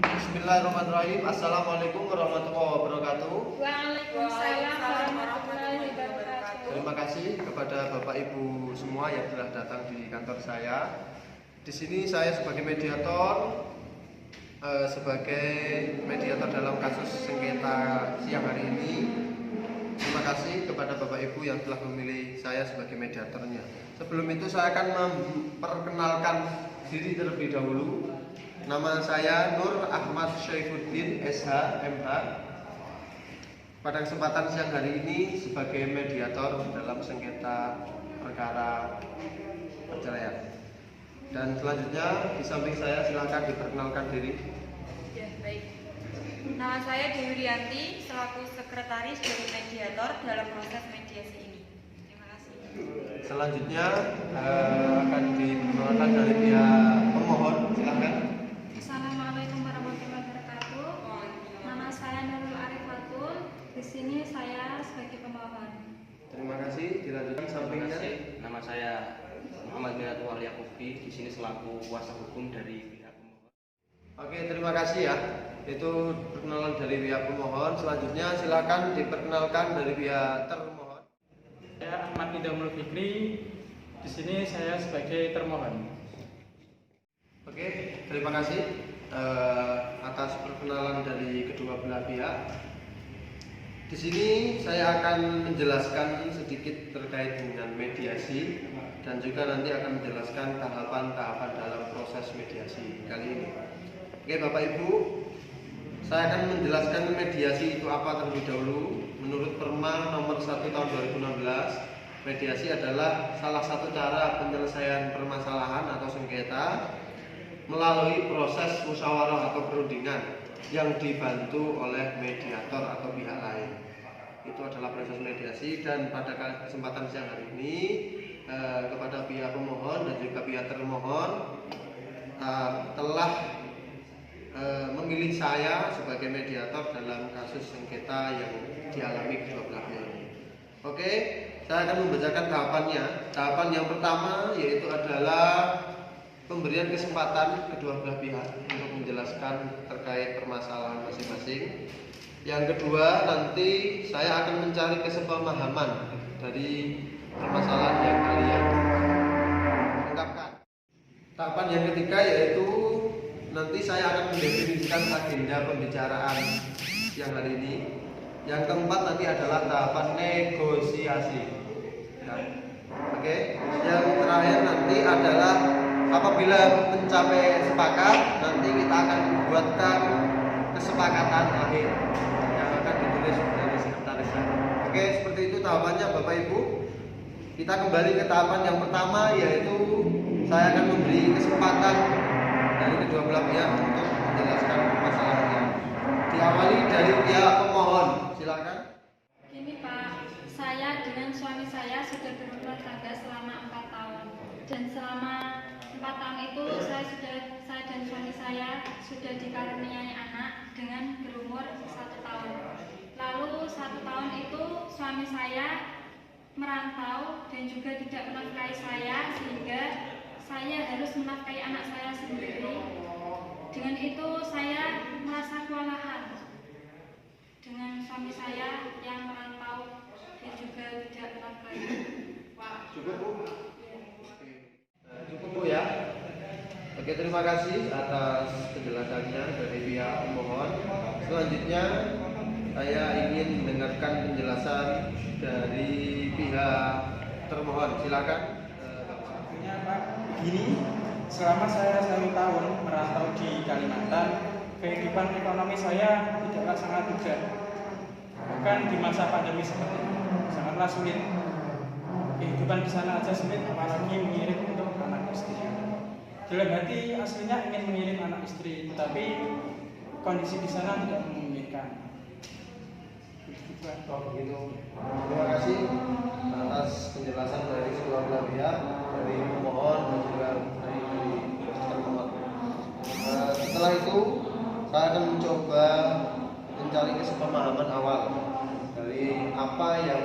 Bismillahirrahmanirrahim. Assalamualaikum warahmatullahi wabarakatuh. Waalaikumsalam warahmatullahi wabarakatuh. Terima kasih kepada Bapak Ibu semua yang telah datang di kantor saya. Di sini saya sebagai mediator dalam kasus sengketa siang hari ini. Terima kasih kepada Bapak Ibu yang telah memilih saya sebagai mediatornya. Sebelum itu saya akan memperkenalkan diri terlebih dahulu. Nama saya Nur Ahmad Syaifuddin SH MH. Pada kesempatan siang hari ini sebagai mediator dalam sengketa perkara perceraian. Dan selanjutnya di samping saya silakan diperkenalkan diri. Ya, baik. Nama saya Dewi Rianti selaku sekretaris dari mediator dalam proses mediasi ini. Terima kasih. Selanjutnya akan diperkenalkan dari pihak pemohon. Silakan. Assalamualaikum warahmatullahi wabarakatuh. Nama saya Nurul Arifatul. Di sini saya sebagai pemohon. Terima kasih. Dilanjutkan sampingnya. Nama saya Muhammad Minatullah Yakubi, di sini selaku kuasa hukum dari pihak pemohon. Oke, terima kasih ya. Itu perkenalan dari pihak pemohon. Selanjutnya silakan diperkenalkan dari pihak termohon. Saya Ahmad Nidamul Fikri, di sini saya sebagai termohon. Oke, terima kasih atas perkenalan dari kedua belah pihak. Di sini saya akan menjelaskan sedikit terkait dengan mediasi dan juga nanti akan menjelaskan tahapan-tahapan dalam proses mediasi kali ini. Oke, Bapak Ibu, saya akan menjelaskan mediasi itu apa terlebih dahulu. Menurut Perma nomor 1 tahun 2016, mediasi adalah salah satu cara penyelesaian permasalahan atau sengketa melalui proses musyawarah atau perundingan yang dibantu oleh mediator atau pihak lain. Itu adalah proses mediasi, dan pada kesempatan siang hari ini kepada pihak pemohon dan juga pihak termohon telah memilih saya sebagai mediator dalam kasus sengketa yang dialami kedua belah pihak ini. Oke, saya akan membacakan tahapannya. Tahapan yang pertama yaitu adalah pemberian kesempatan kedua belah pihak untuk menjelaskan terkait permasalahan masing-masing. Yang kedua, nanti saya akan mencari kesepemahaman dari permasalahan yang kalian ungkapkan. Tahapan yang ketiga yaitu nanti saya akan mendefinisikan agenda pembicaraan siang hari ini. Yang keempat nanti adalah tahapan negosiasi. Ya. Oke. Yang terakhir nanti adalah apabila mencapai sepakat, nanti kita akan membuatkan kesepakatan akhir yang akan ditulis dari sekretaris saya. Oke, seperti itu tahapannya Bapak Ibu. Kita kembali ke tahapan yang pertama, yaitu saya akan memberi kesempatan dari kedua belah pihak untuk menjelaskan masalahnya. Diawali dari pihak pemohon, silakan. Gini Pak, saya dengan suami saya sudah berumah tangga selama 4 tahun. Dan selama 4 tahun itu saya dan suami saya sudah dikaruniai anak dengan berumur 1 tahun. Lalu 1 tahun itu suami saya merantau dan juga tidak menafkahi saya, sehingga saya harus menafkahi anak saya sendiri. Dengan itu saya merasa kewalahan dengan suami saya yang merantau dan juga tidak menafkahi. Cukup Bu? Cukup Bu ya. Oke, terima kasih atas penjelasannya dari pihak pemohon. Selanjutnya saya ingin mendengarkan penjelasan dari pihak termohon. Silakan. Artinya Pak, begini, selama saya 1 tahun merantau di Kalimantan, kehidupan ekonomi saya tidaklah sangat mudah. Bahkan di masa pandemi seperti ini, sangatlah sulit. Kehidupan di sana aja sulit, apalagi mengirim untuk anak istri. Dalam hati aslinya ingin mengirim anak istri, tetapi kondisi di sana tidak memungkinkan. Oh begitu. Terima kasih atas penjelasan dari kedua belah pihak, dari pemohon dan juga dari termohon. Setelah itu saya akan mencoba mencari kesepemahaman awal dari apa yang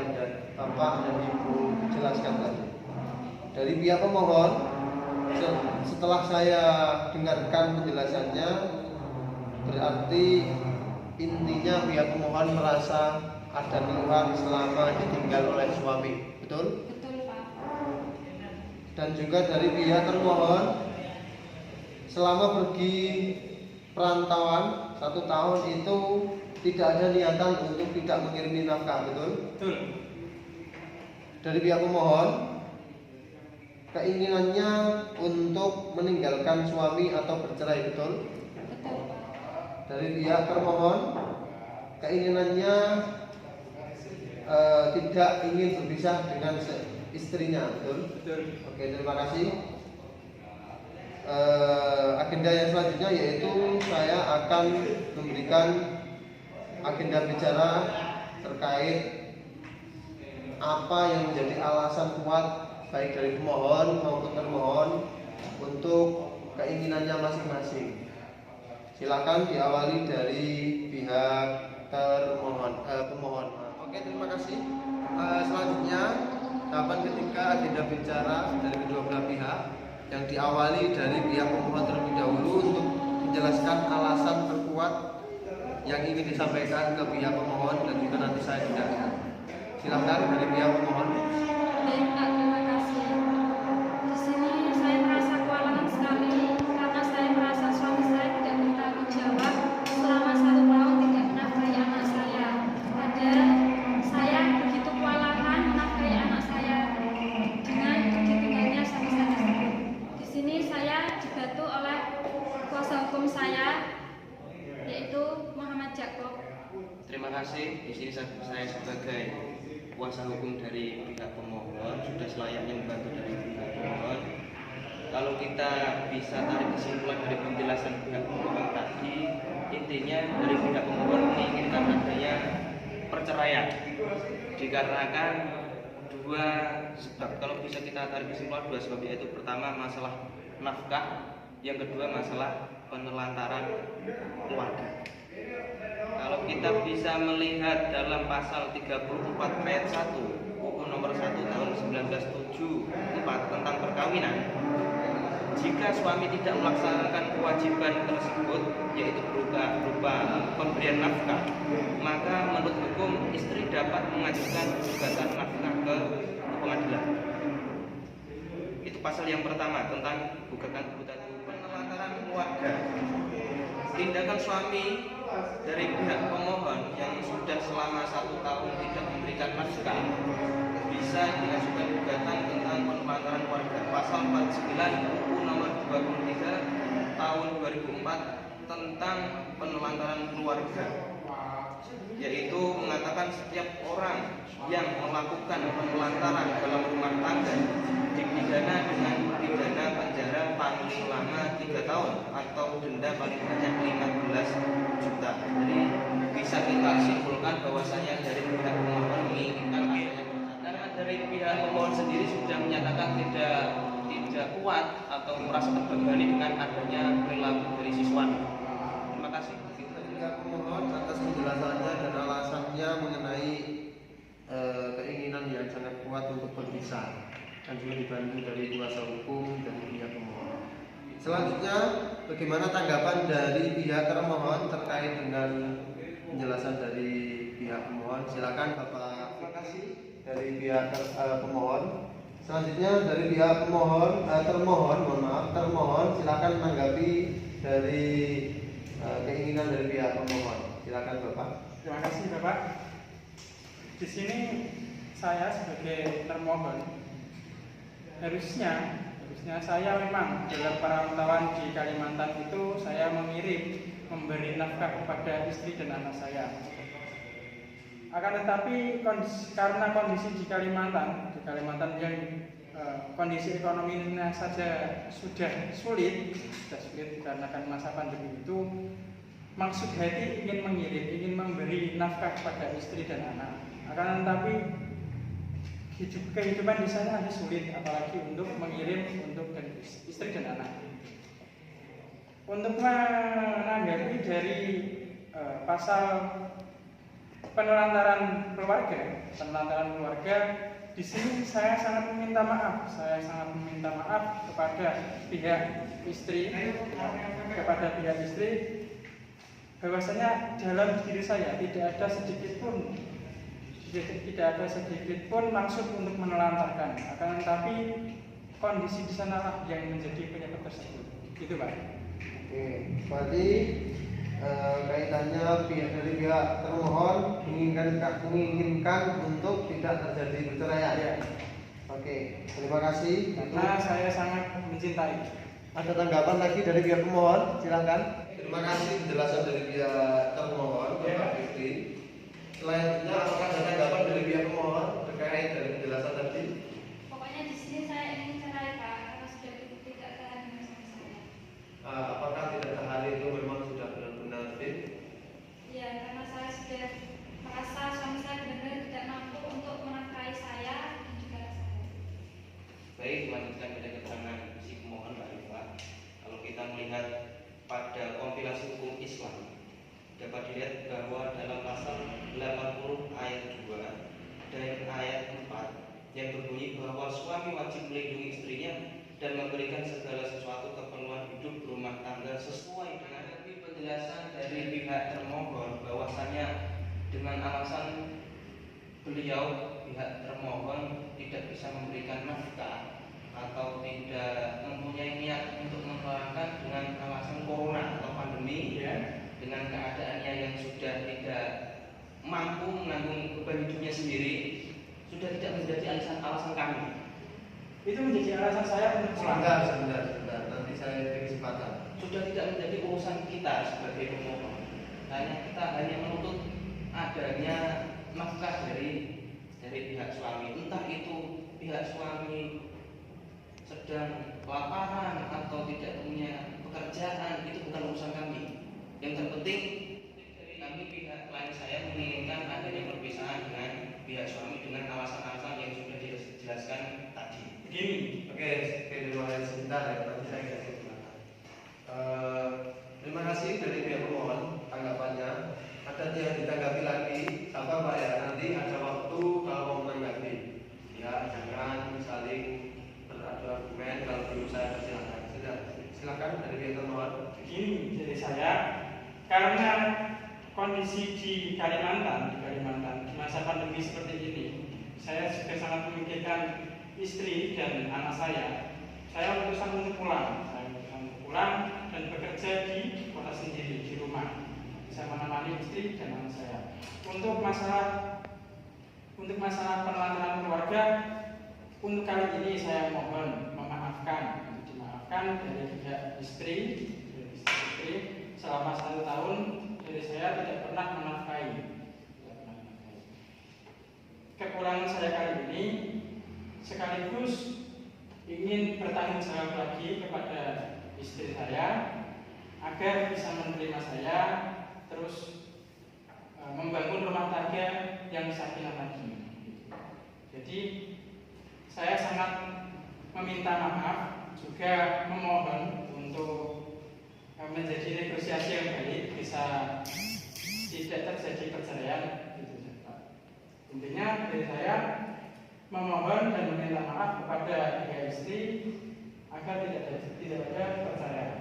Bapak dan Ibu jelaskan tadi. Dari pihak pemohon, setelah saya dengarkan penjelasannya, berarti intinya pihak pemohon merasa ada keluhan selama ditinggal oleh suami, betul? Betul, Pak. Dan juga dari pihak termohon selama pergi perantauan 1 tahun itu tidak ada niatan untuk tidak mengirimi nafkah, betul? Betul. Dari pihak pemohon keinginannya untuk meninggalkan suami atau bercerai, betul? Betul, Pak. Dari pihak termohon keinginannya tidak ingin berpisah dengan istrinya, betul? Betul. Oke, terima kasih. Agenda yang selanjutnya yaitu saya akan memberikan agenda bicara terkait apa yang menjadi alasan kuat baik dari pemohon maupun termohon untuk keinginannya masing-masing. Silakan diawali dari pihak pemohon. Oke, terima kasih. Selanjutnya tahapan ketiga agenda bicara dari kedua belah pihak yang diawali dari pihak pemohon terlebih dahulu untuk menjelaskan alasan terkuat yang ingin disampaikan ke pihak pemohon dan juga nanti saya dengarkan. Silakan dari pihak pemohon. Baik, Pak, terima kasih. Di sini saya merasa kewalahan sekali karena saya merasa suami saya tidak bertanggung jawab selama 1 tahun tidak menafkahi anak saya. Padahal saya begitu kewalahan menafkahi anak saya dengan ditinggalnya suami saya tersebut. Di sini saya dibantu oleh kuasa hukum saya, yaitu Muhammad Jakob. Terima kasih. Di sini saya sebagai kuasa hukum dari pihak pemohon sudah selayaknya membantu dari pihak pemohon. Kalau kita bisa tarik kesimpulan dari penjelasan pihak pemohon tadi, intinya dari pihak pemohon menginginkan adanya perceraian dikarenakan 2 sebab. Kalau bisa kita tarik kesimpulan 2 sebab, yaitu pertama masalah nafkah, yang kedua masalah penelantaran keluarga. Kalau kita bisa melihat dalam pasal 34 ayat 1 UU nomor 1 tahun 1974 tentang perkawinan, jika suami tidak melaksanakan kewajiban tersebut, yaitu berupa pemberian nafkah, maka menurut hukum istri dapat mengajukan gugatan nafkah ke pengadilan. Itu pasal yang pertama tentang gugatan penelantaran keluarga. Tindakan suami dari pihak pemohon yang sudah selama 1 tahun tidak memberikan nafkah bisa diajukan gugatan tentang penelantaran keluarga. Pasal 49 UU nomor 23 tahun 2004 tentang penelantaran keluarga, yaitu mengatakan setiap orang yang melakukan penelantaran dalam rumah tangga dipidana dengan pidana penjara paling lama 3 tahun atau denda paling banyak 15 juta. Jadi bisa kita simpulkan bahwasanya dari pihak pemohon menginginkan adanya, karena dari pihak pemohon sendiri sudah menyatakan tidak kuat atau merasa terbebani dengan adanya perilaku dari siswa. Terima kasih. Pihak pemohon atas penjelasannya dan alasannya mengenai keinginan yang sangat kuat untuk berpisah dan juga dibantu dari kuasa hukum dan pihak pemohon. Selanjutnya, bagaimana tanggapan dari pihak termohon terkait dengan penjelasan dari pihak pemohon? Silakan Bapak. Terima kasih dari pihak pemohon. Selanjutnya dari pihak termohon silakan menanggapi dari keinginan dari pihak pemohon. Silakan Bapak. Terima kasih Bapak. Di sini saya sebagai termohon harusnya saya memang dalam perantauan di Kalimantan itu saya memberi nafkah kepada istri dan anak saya. Akan tetapi karena kondisi di Kalimantan yang kondisi ekonominya saja sudah sulit dikarenakan masa pandemi itu, maksud hati ingin memberi nafkah kepada istri dan anak. Akan tetapi kehidupan di sana hanya sulit, apalagi untuk mengirim untuk istri dan anak. Untuk menanggapi dari pasal penelantaran keluarga, di sini saya sangat meminta maaf kepada pihak istri, bahwasanya dalam diri saya tidak ada sedikit pun maksud untuk menelantarkan, akan tetapi kondisi di sanalah yang menjadi penyebab tersebut. Gitu Pak. Oke, berarti kaitannya dari pihak termohon menginginkan untuk tidak terjadi perceraian. Ya. Oke, terima kasih. Karena saya sangat mencintai. Ada tanggapan lagi dari pihak pemohon? Silakan. Terima kasih penjelasan dari pihak termohon, Bapak Fikri. Selanjutnya, apakah ada tanggapan dari pihak pemohon terkait dari penjelasan tadi? Pokoknya di sini saya ingin cerai Pak, karena sudah tidak tahan dengan suami saya. Apakah tidak tahan itu memang sudah benar-benar fit? Iya, karena saya sudah merasa suami saya benar-benar tidak mampu untuk menafkahi saya dan juga saya. Baik, melanjutkan pada keterangan si pemohon Mbak Rifa. Kalau kita melihat pada kompilasi hukum Islam, dapat dilihat bahwa dalam pasal 80 ayat 2 dan ayat 4 yang berbunyi bahwa suami wajib melindungi istrinya dan memberikan segala sesuatu keperluan hidup rumah tangga sesuai dengan penjelasan dari pihak termohon bahwasanya dengan alasan beliau pihak termohon tidak bisa memberikan nafkah atau tidak mempunyai niat untuk mengeluarkan dengan alasan corona atau pandemi, Ya. dengan keadaannya yang sudah tidak mampu menanggung beban hidupnya sendiri, sudah tidak menjadi alasan kami. Itu menjadi alasan saya untuk pulang. Sebentar. Nanti saya beri kesempatan. Sudah tidak menjadi urusan kita sebagai pemohon. Kita hanya menuntut adanya nafkah dari pihak suami. Entah itu pihak suami sedang kelaparan atau tidak punya pekerjaan, itu bukan urusan kami. Yang terpenting dari kami pihak klien saya menginginkan adanya perpisahan dengan pihak suami dengan alasan-alasan yang sudah dijelaskan tadi. Begini, Oke, terima kasih sebentar ya, nanti saya kasih kesempatan. Terima kasih dari pihak pemohon tanggapannya. Ada yang ditanggapi lagi, sabar Pak ya. Nanti ada waktu kalau mau menanggapi. Ya, jangan saling beradu argumen. Kalau dulu saya persilahkan. Silakan dari pihak termohon. begini dari saya, karena kondisi di Kalimantan di masa pandemi seperti ini, saya juga sangat memikirkan istri dan anak saya. Saya memutuskan untuk pulang. Dan bekerja di kota sendiri, di rumah. Saya menemani istri dan anak saya. Untuk masalah penelantaran keluarga, untuk kali ini saya mohon dimaafkan dari pihak istri selama 1 tahun dari saya tidak pernah menafkahi. Kekurangan saya kali ini sekaligus ingin bertanggung jawab lagi kepada istri saya agar bisa menerima saya terus membangun rumah tangga yang sakinah lagi. Jadi saya sangat meminta maaf, juga memohon untuk menjadi negosiasi yang baik, bisa tidak terjadi perceraian. Intinya dari saya memohon dan meminta maaf kepada pihak istri agar tidak ada perceraian.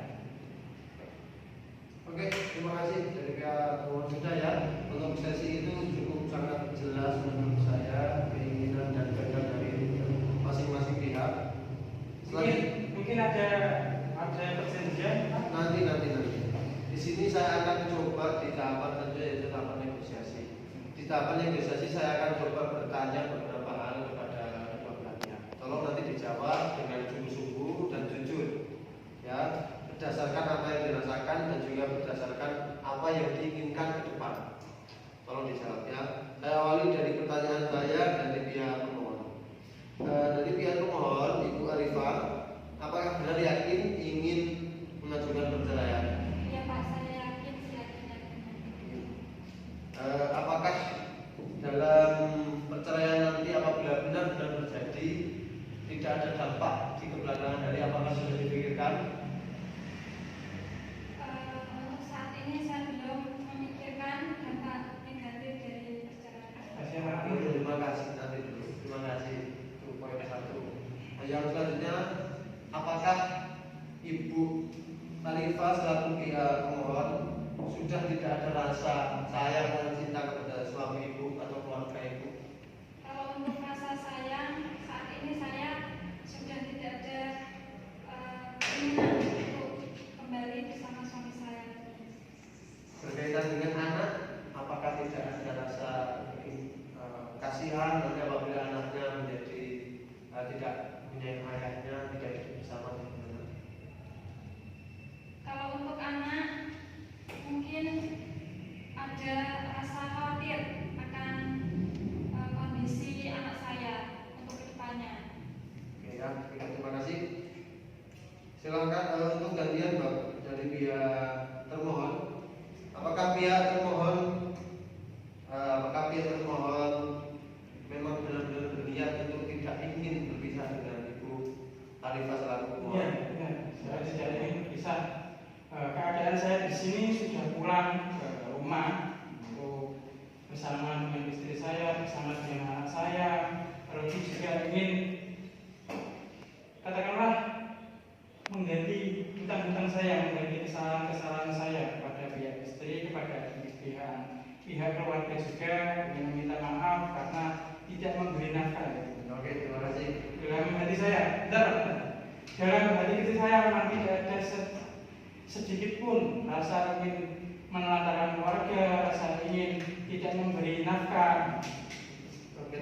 Oke, terima kasih dari pihak pemohon juga ya. Untuk sesi itu cukup sangat jelas menurut saya keinginan dan kehendak dari masing-masing pihak. Mungkin ada perjanjian. Nanti. Di sini saya akan coba di tahapan saja yaitu tahapan negosiasi. Di tahapan negosiasi saya akan coba bertanya beberapa hal kepada kedua belah pihak. Tolong nanti dijawab dengan sungguh-sungguh dan jujur, ya, berdasarkan apa yang dirasakan dan juga berdasarkan apa yang diinginkan ke depan. Tolong dijawab ya. Saya awali dari pertanyaan saya dari pihak pemohon. Dari pihak pemohon, Ibu Arifah, apakah benar yakin ingin mengajukan perceraian? Iya Pak, saya yakin. Apakah dalam perceraian nanti apabila benar-benar terjadi tidak ada dampak di kebelakangan dari apakah sudah dipikirkan? Untuk saat ini saya belum memikirkan dampak negatif dari perceraian. Terima kasih nanti dulu. Terima kasih. Itu poin satu. Yang selanjutnya, apakah Ibu Arifah selaku pihak pemohon sudah tidak rasa sayang dan cinta kepada suami ibu atau keluarga ibu? Kalau untuk rasa sayang, saat ini saya sudah tidak ada keinginan untuk kembali bersama suami saya. Berkaitan dengan anak, apakah tidak ada rasa kasihan nanti apabila anaknya menjadi tidak menyayangi ayahnya, tidak hidup bersama dengan anak? Kalau untuk anak, mungkin ada rasa khawatir akan kondisi anak saya untuk kedepannya. Oke ya, terima kasih. Silakan untuk gantian Bang dari pihak termohon. Apakah pihak termohon memang benar-benar berniat untuk tidak ingin berpisah dengan Ibu Arifah selaku pemohon? Iya, saya tidak ingin berpisah. Keadaan saya di sini sudah pulang ke rumah untuk bersama dengan istri saya, bersama dengan anak saya. Terlebih juga ingin katakanlah mengganti hutang-hutang saya, mengganti kesalahan-kesalahan saya kepada pihak istri, kepada pihak keluarga juga, ingin meminta maaf karena tidak memberi nafkah. Oke, terima kasih. Dalam hati saya, dalam hati kecil saya memang tidak ada sedikit pun rasa ingin menelantarkan keluarga, rasa ingin tidak memberi nafkah, Oke,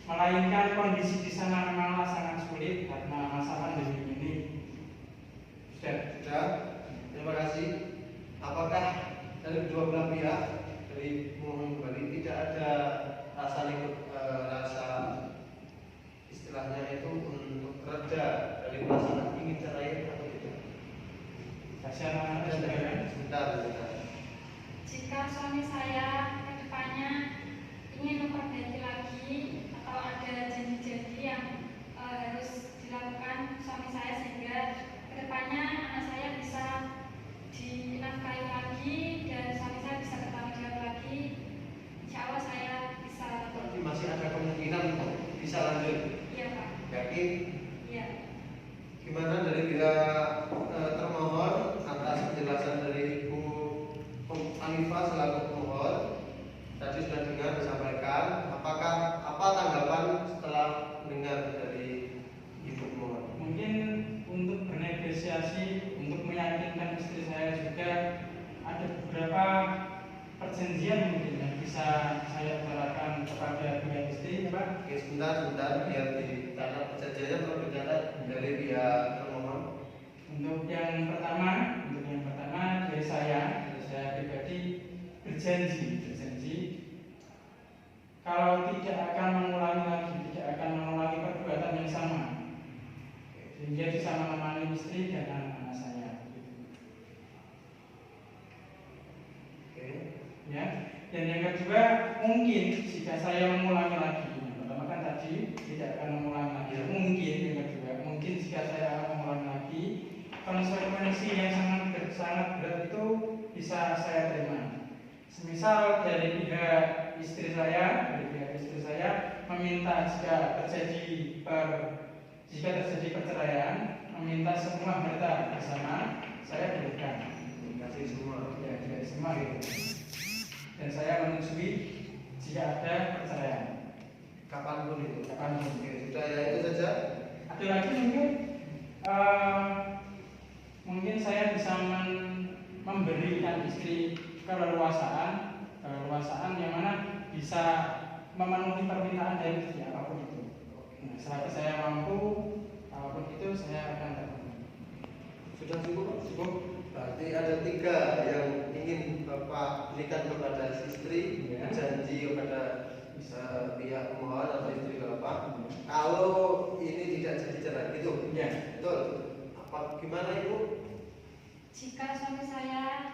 melainkan kondisi di sana memanglah sangat sulit karena masa pandemi ini. Sudah. Terima kasih. Apakah dari kedua belah pihak dari mohon kembali tidak ada rasa istilahnya itu untuk reda dari perasaan ingin cerai atau tidak? Kasihan anak juga ya. Sebentar. Jika suami saya kedepannya ingin memperbaiki lagi atau ada janji-janji yang harus dilakukan suami saya sehingga kedepannya anak saya bisa dinafkahi lagi dan suami saya bisa bertanggung jawab lagi, insya Allah saya bisa. Tapi masih ada kemungkinan bisa lanjut. Iya Pak. Yakin? Iya. Gimana dari pihak termohon atas penjelasan dari Ibu Anifah selaku pemohon? Tadi sudah dengar disampaikan. Apa tanggapan setelah mendengar dari Ibu pemohon? Mungkin untuk bernegosiasi, untuk meyakinkan istri saya juga ada beberapa perjanjian mungkin yang bisa saya utarakan kepada pihak istri, Pak. Oke, sebentar biar dicatat perjanjiannya perlu dicatat dari pihak termohon. Untuk yang pertama dari saya pribadi berjanji kalau tidak akan mengulangi perbuatan yang sama, sehingga bisa menemani istri dan anak-anak saya. Oke. Ya. Dan yang kedua, mungkin jika saya mengulangi lagi, yang pertama kan tadi tidak akan mengulangi lagi. Mungkin yang kedua, mungkin jika saya akan mengulangi lagi, konsekuensi yang sangat berat itu bisa saya terima. Semisal dari pihak istri saya meminta jika terjadi perceraian, meminta semua harta bersama, saya berikan. Kasih semua. Ya, tidak semua. Dan saya menyetujui jika ada perceraian. Kapanpun itu. Kapanpun. Oke, sudah ya itu saja. Ada lagi mungkin saya bisa memberikan istri keleluasaan yang mana bisa memenuhi permintaan dari istri apapun itu. Nah, selagi saya mampu, apapun itu saya akan terpenuhi. Sudah cukup? Berarti ada 3 yang ingin Bapak berikan kepada istri, Ya. janji kepada pihak pemohon atau istri Bapak. Kalau ini tidak jadi cerai, gitu. Ya. Betul. Gimana Ibu? Jika suami saya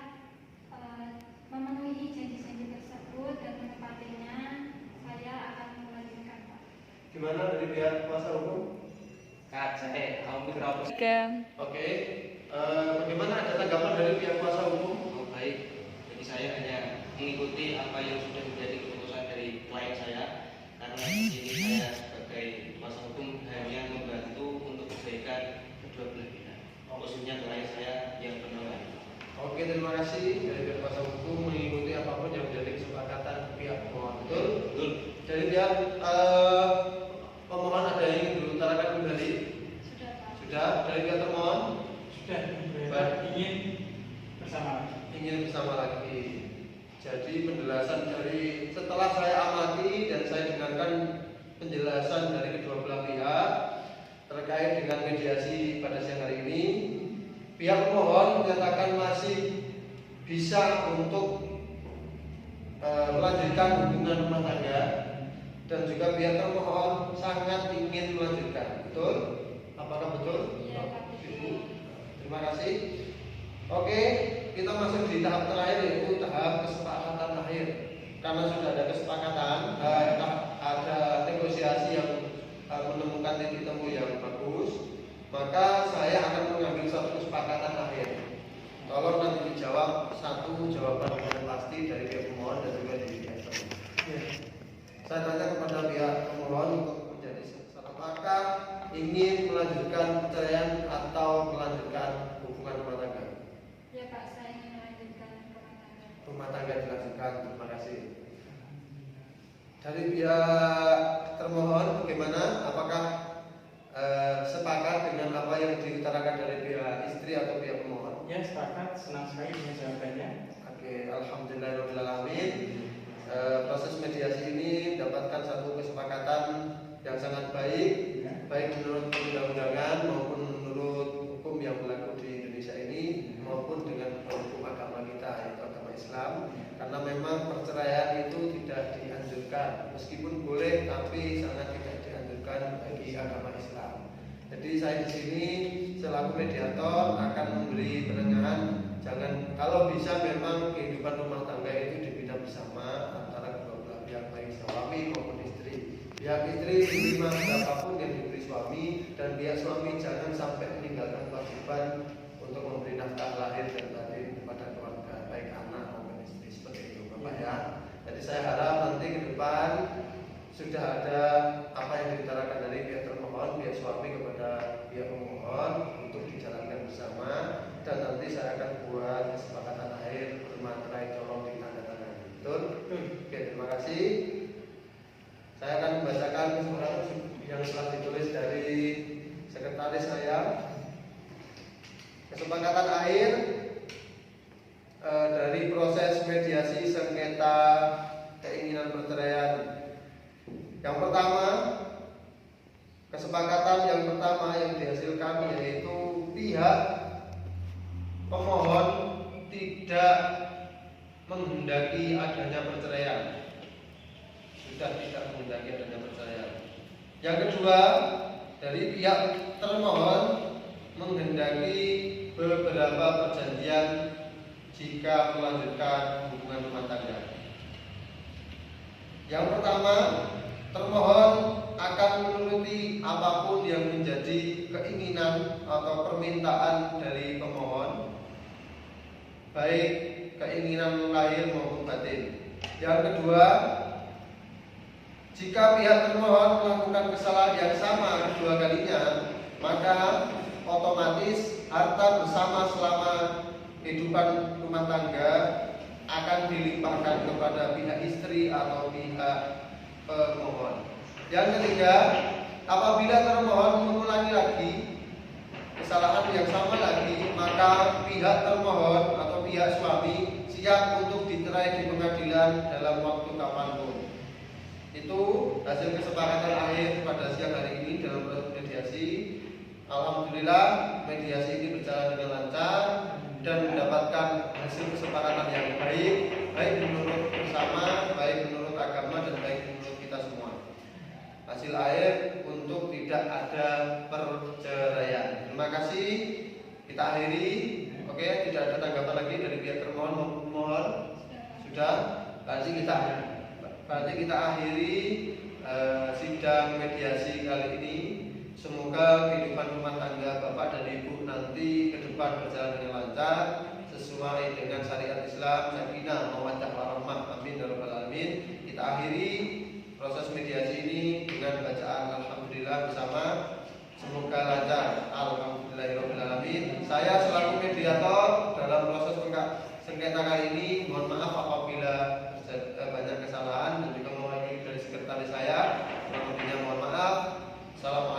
memenuhi janji-janji tersebut dan menepatinya, saya akan melanjutkan Pak. Gimana dari pihak kuasa hukum? Oke. Bagaimana ada tanggapan dari pihak kuasa hukum? Oh, baik. Jadi saya hanya mengikuti apa yang sudah menjadi keputusan dari klien saya, karena di sini saya sebagai kuasa hukum hanya membantu untuk kebaikan kedua belah pihak, khususnya klien saya yang penolak. Oke, terima kasih dari pihak kuasa hukum mengikuti apapun yang menjadi kesepakatan pihak pemohon. Betul? Betul. Dari pihak pemohon ada yang ingin diutarakan kembali? Sudah Pak. Sudah. Dari pihak termohon Sudah, Baik. ingin bersama lagi. ingin bersama lagi. Jadi penjelasan dari setelah saya amati dan saya dengarkan penjelasan dari kedua belah pihak terkait dengan mediasi pada siang hari ini, pihak pemohon menyatakan masih bisa untuk melanjutkan hubungan rumah tangga dan juga pihak termohon sangat ingin melanjutkan. Betul? Apakah betul? Iya, Pak. Ibu, terima kasih. Oke, kita masuk di tahap terakhir yaitu tahap kesepakatan akhir. Karena sudah ada kesepakatan, ada negosiasi yang menemukan titik temu yang bagus, maka saya akan mengambil satu kesepakatan akhir. Tolong nanti dijawab satu jawaban yang pasti dari pihak pemohon dan juga dari pihak termohon. Saya tanya kepada pihak pemohon untuk menjadi satu, apakah ingin melanjutkan perceraian atau melanjutkan hubungan rumah tangga? Ya Pak, saya ingin melanjutkan rumah tangga. Rumah tangga dilanjutkan. Terima kasih. Dari pihak termohon bagaimana? Apakah sepakat dengan apa yang diutarakan dari pihak istri atau pihak pemohon? Ya, sepakat, senang sekali dengan jawabannya. Oke, alhamdulillahirobbilalamin. Proses mediasi ini mendapatkan satu kesepakatan yang sangat baik, baik menurut undang-undangan maupun menurut hukum yang berlaku di Indonesia ini, maupun dengan hukum agama kita yaitu agama Islam. Karena memang perceraian itu tidak dianjurkan, meskipun boleh tapi sangat tidak dianjurkan bagi agama Islam. Jadi saya di sini selaku mediator akan memberi penengahan. Jangan, kalau bisa memang kehidupan rumah tangga itu dibina bersama antara kedua belah pihak, baik suami maupun istri. Pihak istri menerima berapapun yang diberi suami, dan pihak suami jangan sampai meninggalkan kewajiban untuk memberi nafkah lahir dan batin kepada keluarga, baik anak maupun istri, seperti itu Bapak ya. Jadi saya harap nanti ke depan sudah ada apa yang diutarakan dari pihak termohon, pihak suami kepada pihak pemohon untuk dijalankan bersama, dan nanti saya akan buat kesepakatan akhir bermaterai tolong ditandatangani. Betul? Oke, terima kasih. Saya akan membacakan surat yang telah ditulis dari sekretaris saya. Kesepakatan akhir dari proses mediasi sengketa keinginan perceraian. Yang pertama, kesepakatan yang pertama yang dihasilkan yaitu pihak pemohon tidak menghendaki adanya perceraian. Sudah tidak menghendaki adanya perceraian. Yang kedua, dari pihak termohon menghendaki beberapa perjanjian jika melanjutkan hubungan rumah tangga. Yang pertama, termohon akan menuruti apapun yang menjadi keinginan atau permintaan dari pemohon, baik keinginan lahir maupun batin. Yang kedua, jika pihak termohon melakukan kesalahan yang sama kedua kalinya, maka otomatis harta bersama selama kehidupan rumah tangga akan dilimpahkan kepada pihak istri atau pihak pemohon. Yang ketiga, apabila termohon mengulangi lagi kesalahan yang sama lagi, maka pihak termohon atau pihak suami siap untuk dicerai di pengadilan dalam waktu kapanpun. Itu hasil kesepakatan akhir pada siang hari ini dalam proses mediasi. Alhamdulillah mediasi ini berjalan dengan lancar dan mendapatkan hasil kesepakatan yang baik, baik menurut bersama, baik menurut agama, dan baik menurut kita semua. Hasil akhir untuk tidak ada perceraian. Terima kasih. Kita akhiri. Oke, tidak ada tanggapan lagi dari pihak termohon maupun pemohon. Sudah. Berarti kita akhiri sidang mediasi kali ini. Semoga kehidupan rumah tangga Bapak dan Ibu nanti ke depan berjalan dengan lancar sesuai dengan syariat Islam, sakinah, mawaddah warahmah. Amin ya rabbal alamin. Kita akhiri proses mediasi ini dengan bacaan alhamdulillah bersama. Semoga lancar. Alhamdulillahirabbil alamin. Saya selaku mediator dalam proses sengketa kali ini. Mohon maaf apabila banyak kesalahan dan juga mewakili dari sekretaris saya. Kurang lebihnya mohon maaf. Assalamualaikum.